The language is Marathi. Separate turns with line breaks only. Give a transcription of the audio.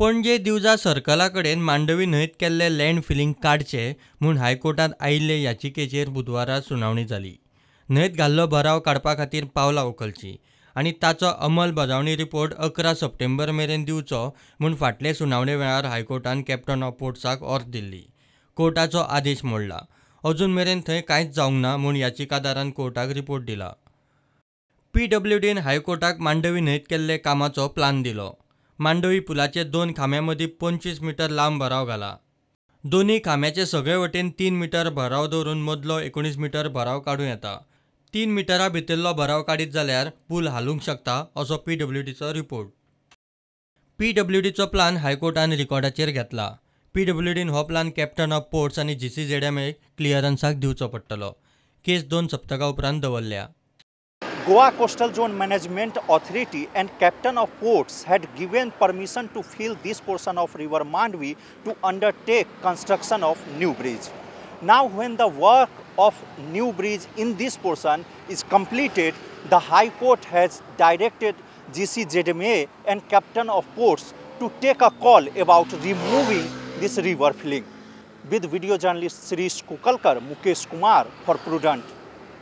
पणजे दिवजा सर्कला कडेन मांडवी न्हंयत केल्ले लँड फिलिंग काडचे म्हूण हायकोर्टांत आयिल्ले याचिकेचेर बुधवारा सुनावणी जाली. न्हंयत घाल्लो भराव काडपा खातीर पावलां उखलचीं आनी ताचो अंमलबजावणी रिपोर्ट 11 सप्टेंबर मेरेन दिवचो म्हूण फाटले सुनावणे वेळार हायकोर्टान कॅप्टन ऑफ पोर्ट्साक अर्ज दिल्ली. कोर्टाचो आदेश मोडला. अजून मेरेन थंय कांयच जावंक ना म्हूण याचिकादारान कोर्टाक रिपोर्ट दिला. PWDन हायकोर्टाक मांडवी न्हंयत केल्ले कामाचो प्लान दिलो. मांडवी पुलाचे 2 खांब्यां मदीं 25 मीटर लांब भराव घाला. दोन्ही खांब्याचे सगळे वटेन 3 मीटर भराव दवरून मदलो 19 मीटर भराव काडूं येता. 3 मिटरां भितरलो भराव काडीत जाल्यार पूल हालूंक शकता असो PWDचो रिपोर्ट. PWDचो प्लान हायकोर्टान रिकॉर्डाचेर घेतला. PWDन हो प्लान कॅप्टन ऑफ पोर्ट्स आनी GCZMA क्लियरन्साक दिवचो पडटलो. केस 2 सप्तकां उपरांत दवरल्या.
Goa Coastal Zone Management Authority and Captain of Ports had given permission to fill this portion of River Mandvi to undertake construction of new bridge. Now when the work of new bridge in this portion is completed, the High Court has directed GCZMA and Captain of Ports to take a call about removing this river filling. With video journalist Shirish Kukalkar, Mukesh Kumar for Prudent.